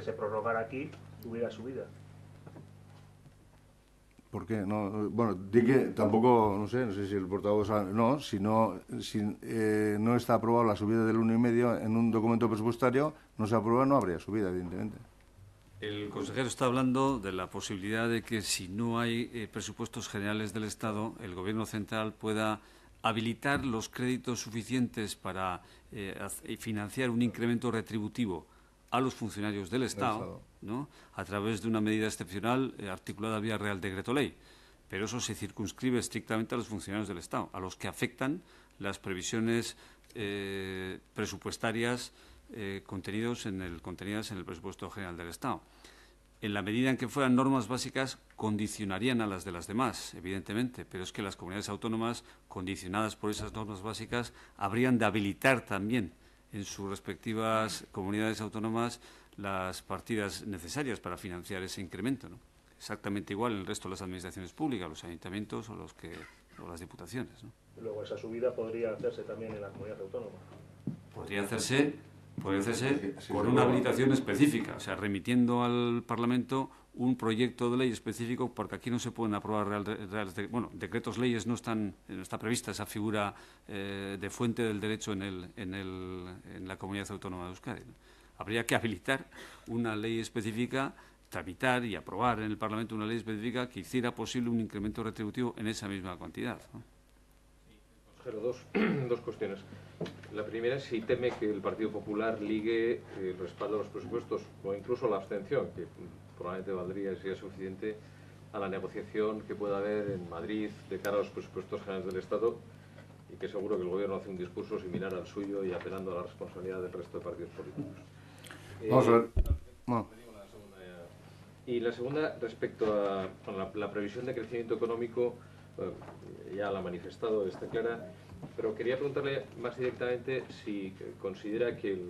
se prorrogara aquí, hubiera subida. ¿Por qué? No, bueno, di que tampoco, no sé si el portavoz no, si no está aprobado la subida del 1,5 en un documento presupuestario, no se aprueba, no habría subida, evidentemente. El consejero está hablando de la posibilidad de que si no hay presupuestos generales del Estado, el Gobierno central pueda habilitar los créditos suficientes para financiar un incremento retributivo a los funcionarios del Estado, ¿no?, a través de una medida excepcional articulada vía Real Decreto Ley. Pero eso se circunscribe estrictamente a los funcionarios del Estado, a los que afectan las previsiones presupuestarias contenidas en el presupuesto general del Estado. En la medida en que fueran normas básicas, condicionarían a las de las demás, evidentemente, pero es que las comunidades autónomas, condicionadas por esas normas básicas, habrían de habilitar también en sus respectivas comunidades autónomas las partidas necesarias para financiar ese incremento, ¿no? Exactamente igual en el resto de las administraciones públicas, los ayuntamientos o las diputaciones, ¿no? Luego esa subida podría hacerse también en la comunidad autónoma. Podría hacerse con una habilitación específica, o sea, remitiendo al Parlamento un proyecto de ley específico, porque aquí no se pueden aprobar decretos leyes, no está prevista esa figura de fuente del derecho en la comunidad autónoma de Euskadi, ¿no? Habría que habilitar una ley específica, tramitar y aprobar en el Parlamento una ley específica que hiciera posible un incremento retributivo en esa misma cantidad, ¿no? Consejero, dos cuestiones. La primera es si teme que el Partido Popular ligue el respaldo a los presupuestos o incluso la abstención, que probablemente valdría y sería suficiente, a la negociación que pueda haber en Madrid de cara a los presupuestos generales del Estado, y que seguro que el Gobierno hace un discurso similar al suyo y apelando a la responsabilidad del resto de partidos políticos. Vamos a ver. No. Y la segunda, respecto a la previsión de crecimiento económico, ya la ha manifestado, está clara, pero quería preguntarle más directamente si considera que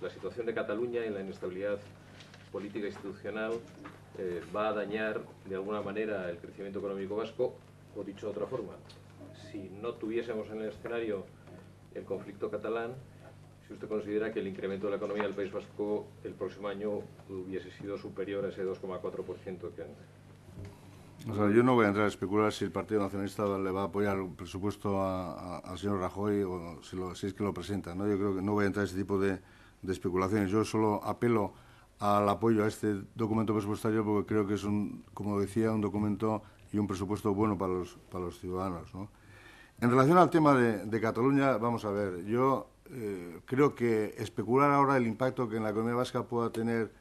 la situación de Cataluña y la inestabilidad política institucional va a dañar de alguna manera el crecimiento económico vasco, o dicho de otra forma, si no tuviésemos en el escenario el conflicto catalán, si usted considera que el incremento de la economía del País Vasco el próximo año hubiese sido superior a ese 2,4% que antes. O sea, yo no voy a entrar a especular si el Partido Nacionalista le va a apoyar el presupuesto al señor Rajoy o si es que lo presenta, ¿no? Yo creo que no voy a entrar a ese tipo de especulaciones. Yo solo apelo al apoyo a este documento presupuestario porque creo que es, como decía, un documento y un presupuesto bueno para los ciudadanos, ¿no? En relación al tema de Cataluña, vamos a ver, yo creo que especular ahora el impacto que en la economía vasca pueda tener,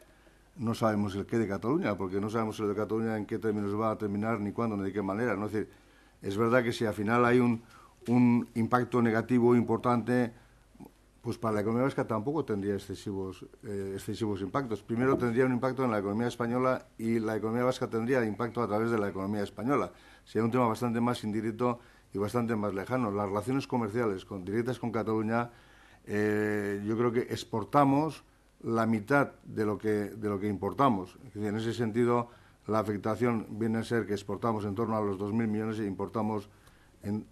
no sabemos el qué de Cataluña, porque no sabemos el de Cataluña en qué términos va a terminar, ni cuándo, ni de qué manera, ¿no? Es decir, es verdad que si al final hay un impacto negativo importante, pues para la economía vasca tampoco tendría excesivos impactos. Primero tendría un impacto en la economía española y la economía vasca tendría impacto a través de la economía española. Sería un tema bastante más indirecto y bastante más lejano. Las relaciones comerciales directas con Cataluña, yo creo que exportamos la mitad de lo que importamos. Es decir, en ese sentido, la afectación viene a ser que exportamos en torno a los 2.000 millones e importamos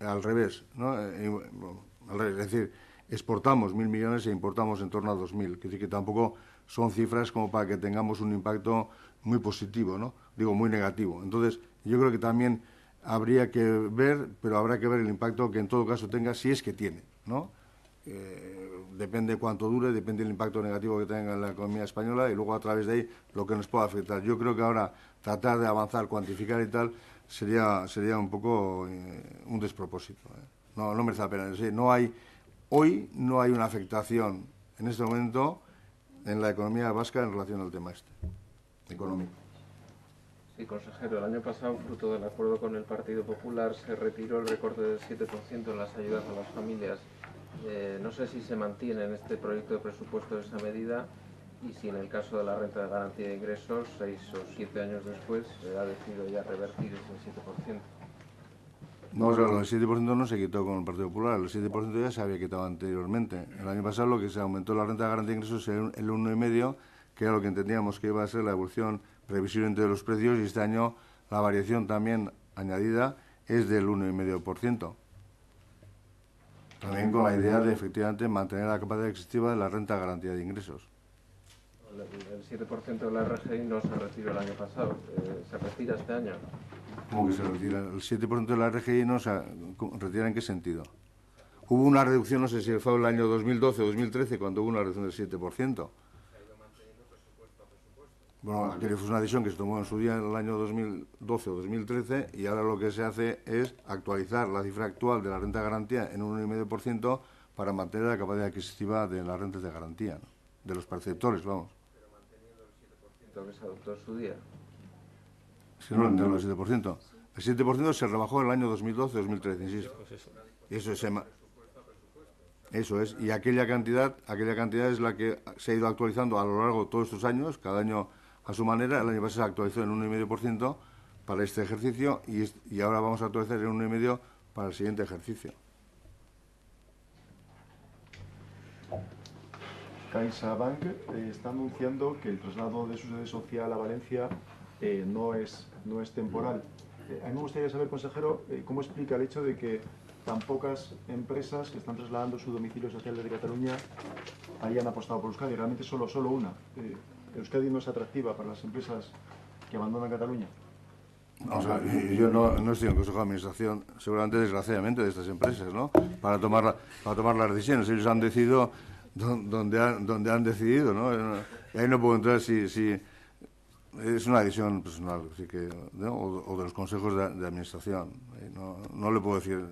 al revés, ¿no? Al revés, es decir, exportamos 1.000 millones e importamos en torno a 2.000. Es decir, que tampoco son cifras como para que tengamos un impacto muy positivo, ¿no? Digo, muy negativo. Entonces, yo creo que también habría que ver, pero habrá que ver el impacto que en todo caso tenga, si es que tiene, ¿no? Depende cuánto dure, depende del impacto negativo que tenga en la economía española y luego a través de ahí lo que nos pueda afectar. Yo creo que ahora tratar de avanzar, cuantificar y tal, sería un poco un despropósito, ¿eh? No merece la pena. Es decir, hoy no hay una afectación en este momento en la economía vasca en relación al tema económico. Sí, consejero, el año pasado, fruto del acuerdo con el Partido Popular, se retiró el recorte del 7% en las ayudas a las familias. No sé si se mantiene en este proyecto de presupuesto esa medida y si en el caso de la renta de garantía de ingresos, 6 o 7 años después, se ha decidido ya revertir ese 7%. No, o sea, el 7% no se quitó con el Partido Popular, el 7% ya se había quitado anteriormente. El año pasado lo que se aumentó la renta de garantía de ingresos era el 1,5%, que era lo que entendíamos que iba a ser la evolución previsiblemente de los precios, y este año la variación también añadida es del 1,5%. También con la idea de, efectivamente, mantener la capacidad adquisitiva de la renta de garantía de ingresos. El 7% de la RGI no se retiró el año pasado, ¿se retira este año? ¿Cómo que se retira? El 7% de la RGI no se retira, ¿en qué sentido? Hubo una reducción, no sé si fue el año 2012 o 2013, cuando hubo una reducción del 7%. Bueno, aquella fue una decisión que se tomó en su día en el año 2012 o 2013 y ahora lo que se hace es actualizar la cifra actual de la renta de garantía en un 1,5% para mantener la capacidad adquisitiva de las rentas de garantía, ¿no? De los perceptores, vamos. Pero manteniendo el 7% que se adoptó en su día. Si no, el 7%. El 7% se rebajó en el año 2012-2013, insisto. Eso es. Y aquella cantidad es la que se ha ido actualizando a lo largo de todos estos años, cada año a su manera. El año pasado se actualizó en 1,5% para este ejercicio y ahora vamos a actualizar en 1,5% para el siguiente ejercicio. CaixaBank está anunciando que el traslado de su sede social a Valencia no es temporal. A mí me gustaría saber, consejero, cómo explica el hecho de que tan pocas empresas que están trasladando su domicilio social desde Cataluña hayan apostado por Euskadi. Realmente solo una. Euskadi no es atractiva para las empresas que abandonan Cataluña? Vamos a ver, yo no estoy en el Consejo de Administración, seguramente desgraciadamente, de estas empresas, ¿no? Para tomar las decisiones. Ellos han decidido donde han decidido, ¿no? Y ahí no puedo entrar si es una decisión personal, así que, ¿no? o de los consejos de administración. No le puedo decir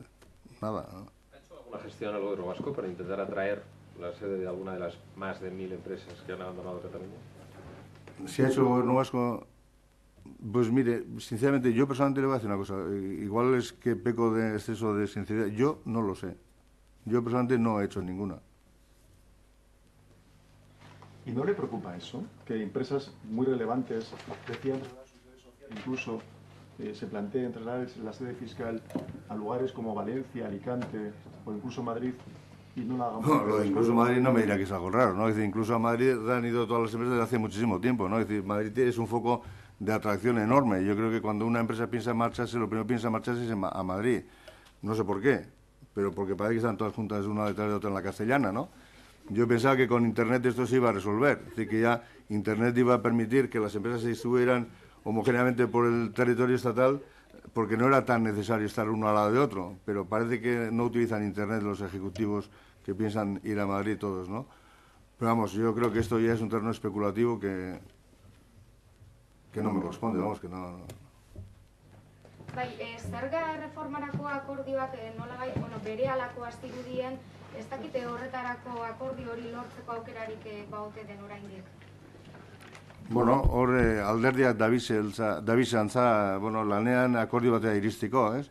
nada, ¿no? ¿Ha hecho alguna gestión al Gobierno vasco para intentar atraer la sede de alguna de las más de 1000 empresas que han abandonado Cataluña? Si ha hecho el Gobierno vasco, pues mire, sinceramente, yo personalmente le voy a decir una cosa. Igual es que peco de exceso de sinceridad. Yo no lo sé. Yo personalmente no he hecho ninguna. ¿Y no le preocupa eso? Que empresas muy relevantes decían incluso se planteen trasladar la sede fiscal a lugares como Valencia, Alicante o incluso Madrid y no la hagamos. No, lo de incluso Madrid no me dirá que es algo raro, ¿no? Es decir, incluso a Madrid han ido todas las empresas desde hace muchísimo tiempo, ¿no? Es decir, Madrid es un foco de atracción enorme. Yo creo que cuando una empresa piensa en marcharse, lo primero que piensa en marcharse es a Madrid. No sé por qué, pero porque parece que están todas juntas una detrás de otra en la Castellana, ¿no? Yo pensaba que con Internet esto se iba a resolver, es decir, que ya Internet iba a permitir que las empresas se distribuyeran homogéneamente por el territorio estatal, porque no era tan necesario estar uno al lado de otro, pero parece que no utilizan Internet los ejecutivos que piensan ir a Madrid todos, ¿no? Pero vamos, yo creo que esto ya es un terreno especulativo que no me corresponde, vamos, que no. Bai, zerga reformarako akordioak nolabait, berehalako astirudien, ez dakite horretarako akordio hori lortzeko aukerarik baote den oraindik. Bueno, hor alderdiak dabizantza, lanean akordio batea iristiko, ez?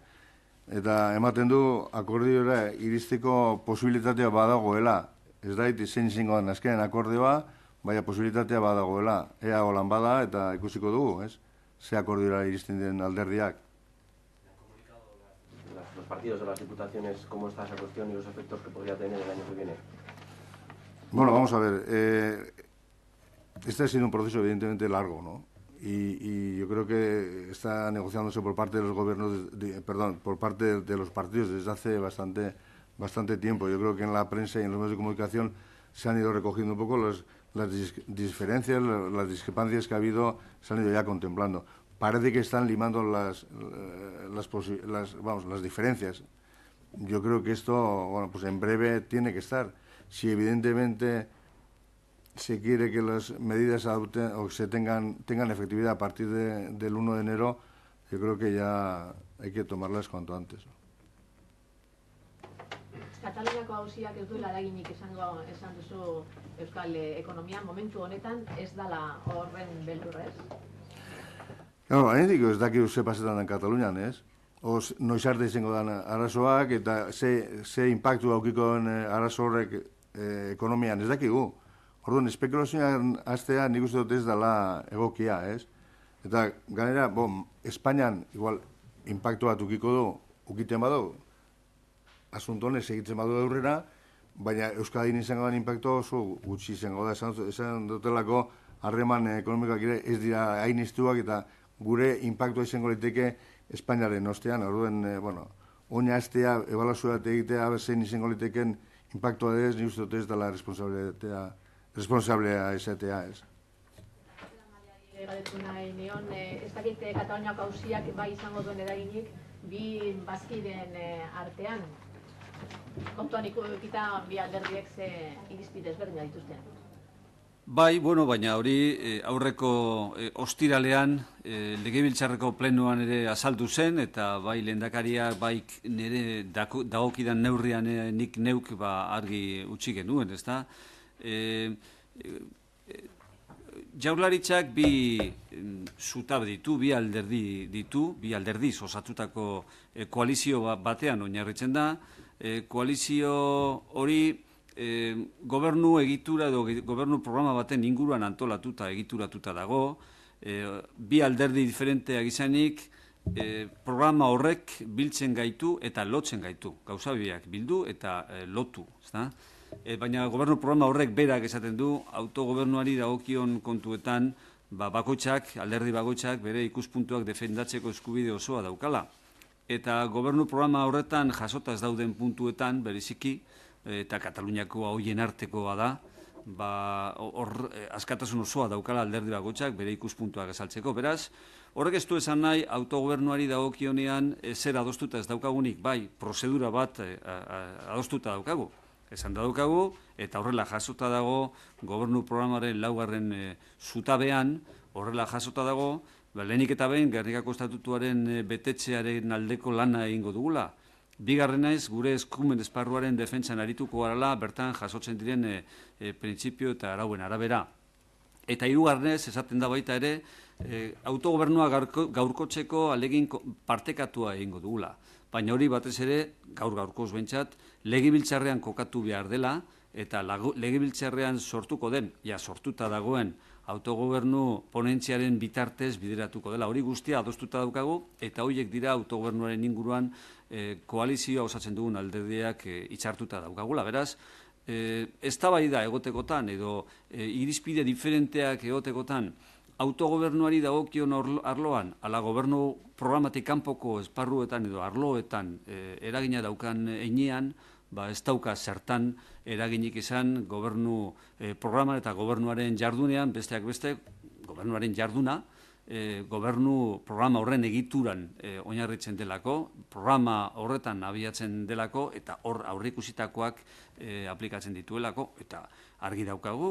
Eta ematen du akordiora iristiko posibilitatea badagoela. Ez da, zein izango den azkenean akordioa, baina posibilitatea badagoela. Ea holan bada eta ikusiko dugu, ez? Ze akordiora iristen den alderdiak. Los partidos de las diputaciones, ¿cómo está esa cuestión y los efectos que podría tener el año que viene? Bueno, vamos a ver. Este ha sido un proceso evidentemente largo, ¿no? Y yo creo que está negociándose por parte de los gobiernos, por parte de los partidos desde hace bastante tiempo. Yo creo que en la prensa y en los medios de comunicación se han ido recogiendo un poco las diferencias, las discrepancias que ha habido, se han ido ya contemplando. Parece que están limando las diferencias. Yo creo que esto, bueno, pues en breve tiene que estar. Si evidentemente se quiere que las medidas adopten o se tengan efectividad a partir del 1 de enero, yo creo que ya hay que tomarlas cuanto antes. Kataluniako auziak ez duela eraginik esan duzu euskal ekonomian momentu honetan ez dala horren beldurrez? Claro, haindik ez dakigu ze pasetan den Katalunian, ez? Noiz arte izango den arazoak eta ze impactu aukiko den arazo horrek ekonomian, ez dakigu. Orduan, espekulazioan hastea nik uste dut ez dela egokia, ez? Eta gainera, Espainian igual impactu bat ukiten badu, asunto honek segitzen badu aurrera, baina Euskadin izango den impactu oso gutxi izango da. Esan dutelako harreman ekonomikoak ere ez dira hain iztuak eta gure impactua izango liteke Espainiaren ostean. Orduan, oina hastea, ebaluazioa egitea, zein izango liteken impactua ez, nik uste dut ez dela responsablea esatea, ez. Galdetu nahi nion, ez dakit Kataluniako auziak bai izango duen eraginik bi bazkideen artean. Kontuan ikita bi alderdiek ze irizpide ezberdina dituzten. Bai, baina hori aurreko ostiralean legebiltzarreko plenoan ere azaldu zen, eta bai lehendakariak, bai nire dagokidan neurrian nik neuk argi utzi genuen, ezta? Jaurlaritzak bi zutabe ditu, bi alderdiz osatutako koalizio batean oinarritzen da. Koalizio hori gobernu egitura edo gobernu programa baten inguruan antolatuta egituratuta dago. Bi alderdi diferenteak izanik programa horrek biltzen gaitu eta lotzen gaitu. Gauza biak bildu eta lotu, ezta? Baina gobernu programa horrek berak esaten du autogobernuari dagokion kontuetan alderdi bakoitzak bere ikuspuntuak defendatzeko eskubide osoa daukala. Eta gobernu programa horretan jasotaz dauden puntuetan bereziki, eta Kataluniako hoien artekoa da, askatasun osoa daukala alderdi bakoitzak bere ikuspuntuak azaltzeko. Beraz, horrek ez du esan nahi autogobernuari dagokionean zer adostuta ez daukagunik, bai, prozedura bat adostuta daukagu. Esan daukagu, eta horrela jasota dago, gobernu programaren 4. zutabean, horrela jasota dago, lehenik eta behin, Gernikako Estatutuaren betetzearen aldeko lana egingo dugula. Bigarrena ez, gure eskumen esparruaren defentsan arituko garala, bertan jasotzen diren printzipio eta arauen arabera. Eta hirugarrenez, esaten da baita ere, autogobernua gaurkotzeko alegin partekatua egingo dugula. Baina hori batez ere, gaurkoz behintzat, legebiltzarrean kokatu behar dela, eta legebiltzarrean sortuko den, sortuta dagoen, autogobernu ponentziaren bitartez bideratuko dela. Hori guztia adostuta daukagu, eta horiek dira autogobernuaren inguruan koalizioa osatzen dugun alderdiak hitzartuta daukagula. Beraz, eztabaida egotekotan edo irizpide diferenteak egotekotan autogobernuari dagokion arloan, ala gobernu programatik kanpoko esparruetan edo arloetan eragina daukan heinean, ez dauka zertan eraginik izan gobernu programan eta gobernuaren jardunean, besteak beste, gobernuaren jarduna, gobernu programa horren egituran oinarritzen delako, programa horretan abiatzen delako, eta hor aurreikusitakoak aplikatzen dituelako, eta argi daukagu,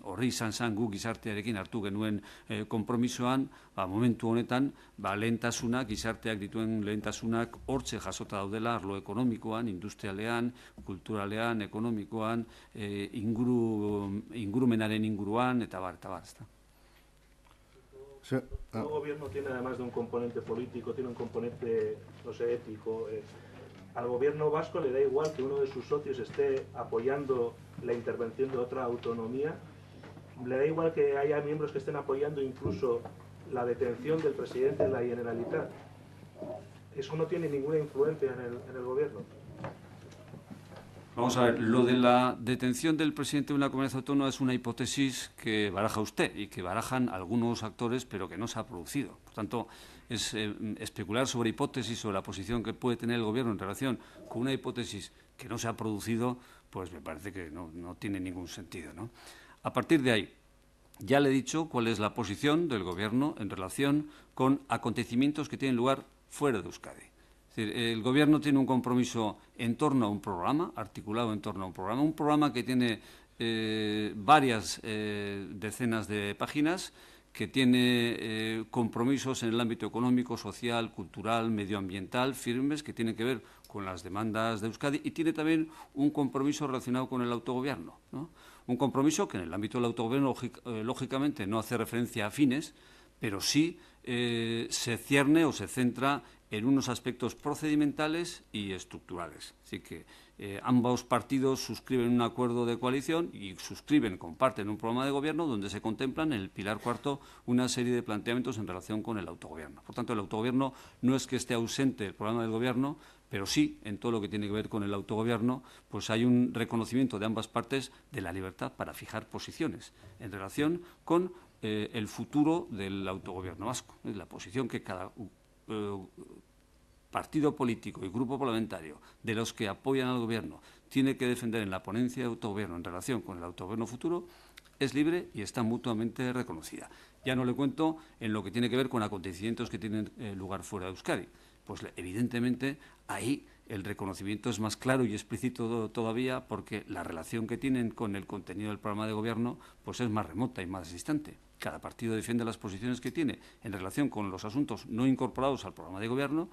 horri izan zen gu gizartearekin hartu genuen konpromisoan, momentu honetan, lehentasunak, gizarteak dituen lehentasunak hortze jasota daudela, arlo ekonomikoan, industrialean, kulturalean, ekonomikoan, ingurumenaren inguruan, eta bar, ezta. El gobierno tiene, además de un componente político, tiene un componente, no sé, ético. Al gobierno vasco le da igual que uno de sus socios esté apoyando la intervención de otra autonomía, le da igual que haya miembros que estén apoyando incluso la detención del presidente de la Generalitat. Eso no tiene ninguna influencia en el gobierno. Vamos a ver, lo de la detención del presidente de una comunidad autónoma es una hipótesis que baraja usted y que barajan algunos actores, pero que no se ha producido. Por tanto, es especular sobre hipótesis, sobre la posición que puede tener el gobierno en relación con una hipótesis que no se ha producido, pues me parece que no tiene ningún sentido, ¿no? A partir de ahí, ya le he dicho cuál es la posición del gobierno en relación con acontecimientos que tienen lugar fuera de Euskadi. Es decir, el gobierno tiene un compromiso en torno a un programa, articulado en torno a un programa que tiene varias decenas de páginas, que tiene compromisos en el ámbito económico, social, cultural, medioambiental, firmes, que tienen que ver con las demandas de Euskadi, y tiene también un compromiso relacionado con el autogobierno, ¿no? Un compromiso que en el ámbito del autogobierno, lógicamente, no hace referencia a fines, pero sí se cierne o se centra en unos aspectos procedimentales y estructurales. Así que ambos partidos suscriben un acuerdo de coalición y comparten un programa de gobierno donde se contemplan en el pilar cuarto una serie de planteamientos en relación con el autogobierno. Por tanto, el autogobierno no es que esté ausente del programa del gobierno, pero sí, en todo lo que tiene que ver con el autogobierno, pues hay un reconocimiento de ambas partes de la libertad para fijar posiciones en relación con el futuro del autogobierno vasco. Es la posición que cada partido político y grupo parlamentario de los que apoyan al gobierno tiene que defender en la ponencia de autogobierno en relación con el autogobierno futuro es libre y está mutuamente reconocida. Ya no le cuento en lo que tiene que ver con acontecimientos que tienen lugar fuera de Euskadi. Pues evidentemente ahí el reconocimiento es más claro y explícito todavía porque la relación que tienen con el contenido del programa de gobierno pues es más remota y más distante. Cada partido defiende las posiciones que tiene en relación con los asuntos no incorporados al programa de gobierno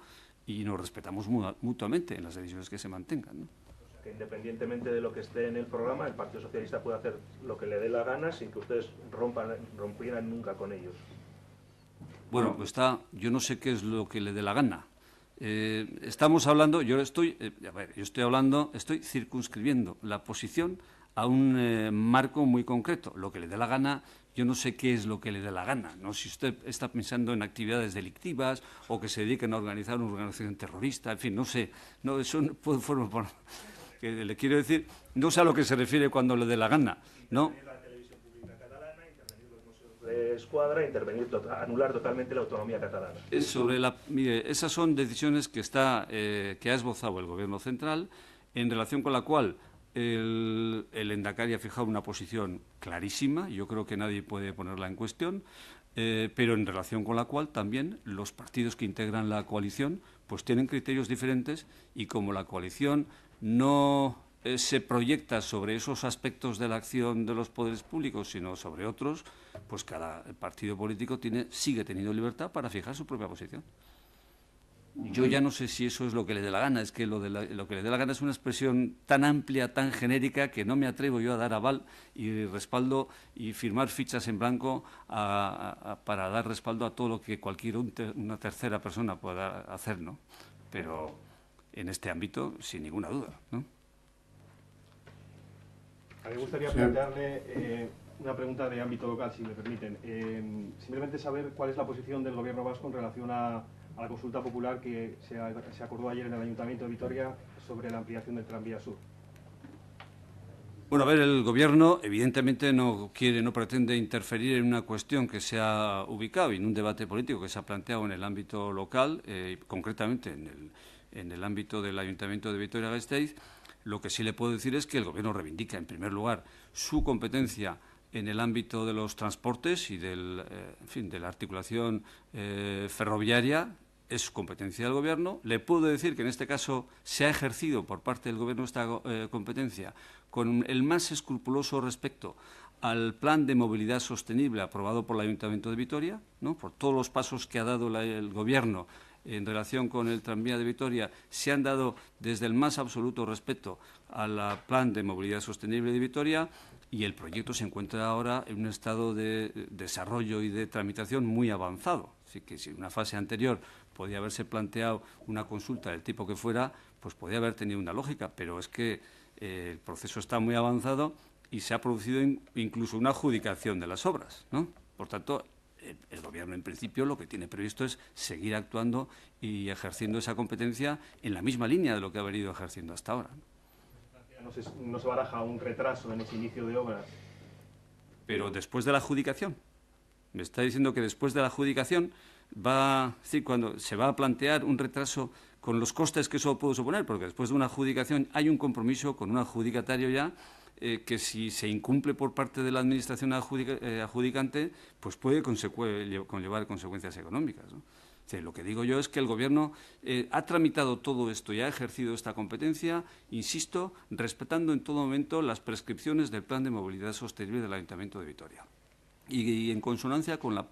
y nos respetamos mutuamente en las decisiones que se mantengan, ¿no? O sea, que independientemente de lo que esté en el programa, el Partido Socialista puede hacer lo que le dé la gana sin que ustedes rompieran nunca con ellos. Bueno, pues yo no sé qué es lo que le dé la gana. Estamos hablando, estoy circunscribiendo la posición a un marco muy concreto. Lo que le dé la gana, yo no sé qué es lo que le dé la gana, ¿no? Si usted está pensando en actividades delictivas o que se dediquen a organizar una organización terrorista, en fin, no sé. No, eso no puede formar. Que le quiero decir, no sé a lo que se refiere cuando le dé la gana, ¿no? De escuadra, anular totalmente la autonomía catalana. Mire, esas son decisiones que ha esbozado el Gobierno central, en relación con la cual el Lehendakari ha fijado una posición clarísima, yo creo que nadie puede ponerla en cuestión, pero en relación con la cual también los partidos que integran la coalición pues tienen criterios diferentes, y como la coalición no se proyecta sobre esos aspectos de la acción de los poderes públicos, sino sobre otros, pues cada partido político sigue teniendo libertad para fijar su propia posición. Yo ya no sé si eso es lo que le dé la gana, es que lo que le dé la gana es una expresión tan amplia, tan genérica, que no me atrevo yo a dar aval y respaldo y firmar fichas en blanco para dar respaldo a todo lo que una tercera persona pueda hacer, ¿no? Pero en este ámbito, sin ninguna duda, ¿no? A mí me gustaría plantearle una pregunta de ámbito local, si me permiten. Simplemente saber cuál es la posición del Gobierno vasco en relación a la consulta popular que se acordó ayer en el Ayuntamiento de Vitoria sobre la ampliación del tranvía sur. Bueno, a ver, el Gobierno evidentemente no pretende interferir en una cuestión que se ha ubicado y en un debate político que se ha planteado en el ámbito local, concretamente en el ámbito del Ayuntamiento de Vitoria-Gasteiz. Lo que sí le puedo decir es que el Gobierno reivindica, en primer lugar, su competencia en el ámbito de los transportes y de la articulación ferroviaria. Es competencia del Gobierno. Le puedo decir que en este caso se ha ejercido por parte del Gobierno esta competencia con el más escrupuloso respecto al plan de movilidad sostenible aprobado por el Ayuntamiento de Vitoria, ¿no? Por todos los pasos que ha dado el Gobierno en relación con el tranvía de Vitoria, se han dado desde el más absoluto respeto al plan de movilidad sostenible de Vitoria, y el proyecto se encuentra ahora en un estado de desarrollo y de tramitación muy avanzado. Así que si en una fase anterior podía haberse planteado una consulta del tipo que fuera, pues podía haber tenido una lógica, pero es que el proceso está muy avanzado y se ha producido incluso una adjudicación de las obras, ¿no? Por tanto, el Gobierno, en principio, lo que tiene previsto es seguir actuando y ejerciendo esa competencia en la misma línea de lo que ha venido ejerciendo hasta ahora. No se baraja un retraso en ese inicio de obras. Pero después de la adjudicación. Me está diciendo que después de la adjudicación cuando se va a plantear un retraso con los costes que eso puede suponer, porque después de una adjudicación hay un compromiso con un adjudicatario ya, que si se incumple por parte de la administración adjudicante, pues puede conllevar consecuencias económicas, ¿no? O sea, lo que digo yo es que el Gobierno ha tramitado todo esto y ha ejercido esta competencia, insisto, respetando en todo momento las prescripciones del Plan de Movilidad Sostenible del Ayuntamiento de Vitoria. Y en consonancia con la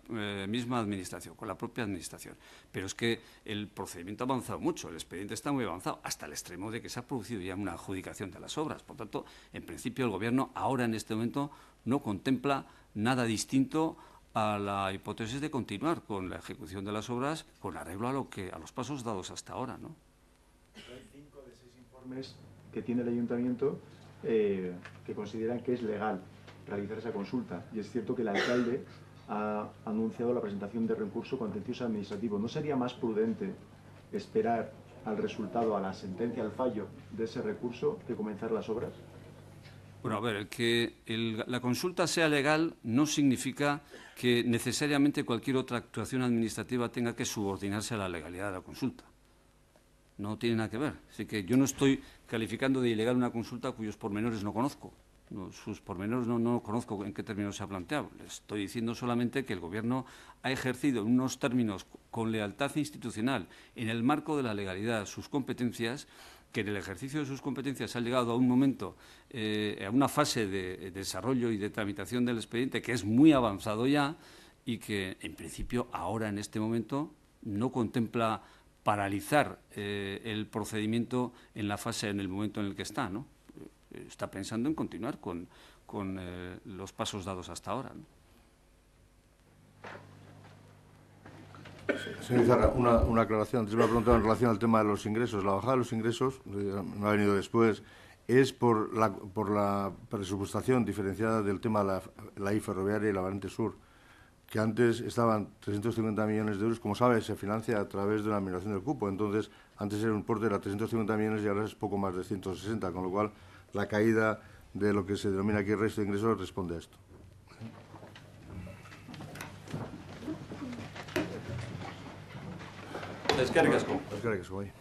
misma administración, con la propia administración. Pero es que el procedimiento ha avanzado mucho, el expediente está muy avanzado, hasta el extremo de que se ha producido ya una adjudicación de las obras. Por tanto, en principio el Gobierno ahora en este momento no contempla nada distinto a la hipótesis de continuar con la ejecución de las obras con arreglo a los pasos dados hasta ahora, ¿no? Hay 5 de 6 informes que tiene el Ayuntamiento que consideran que es legal realizar esa consulta, y es cierto que el alcalde ha anunciado la presentación de recurso contencioso administrativo. ¿No sería más prudente esperar al resultado, a la sentencia, al fallo de ese recurso, que comenzar las obras? Bueno, a ver, que la consulta sea legal no significa que necesariamente cualquier otra actuación administrativa tenga que subordinarse a la legalidad de la consulta. No tiene nada que ver. Así que yo no estoy calificando de ilegal una consulta cuyos pormenores no conozco. Sus pormenores no conozco en qué términos se ha planteado. Les estoy diciendo solamente que el Gobierno ha ejercido en unos términos con lealtad institucional, en el marco de la legalidad, sus competencias, que en el ejercicio de sus competencias ha llegado a un momento, a una fase de desarrollo y de tramitación del expediente que es muy avanzado ya, y que en principio ahora en este momento no contempla paralizar el procedimiento en el momento en el que está, ¿no? Está pensando en continuar con los pasos dados hasta ahora, ¿no? Señor Izarra, una aclaración. Antes me ha preguntado en relación al tema de los ingresos. La bajada de los ingresos, me ha venido después, es por la presupuestación diferenciada del tema de la I ferroviaria y la variante sur, que antes estaban 350 millones de euros. Como sabe, se financia a través de una eliminación del cupo. Entonces, antes era un importe de 350 millones y ahora es poco más de 160, con lo cual la caída de lo que se denomina aquí el resto de ingresos responde a esto. Eskerrik asko. Eskerrik asko, bai.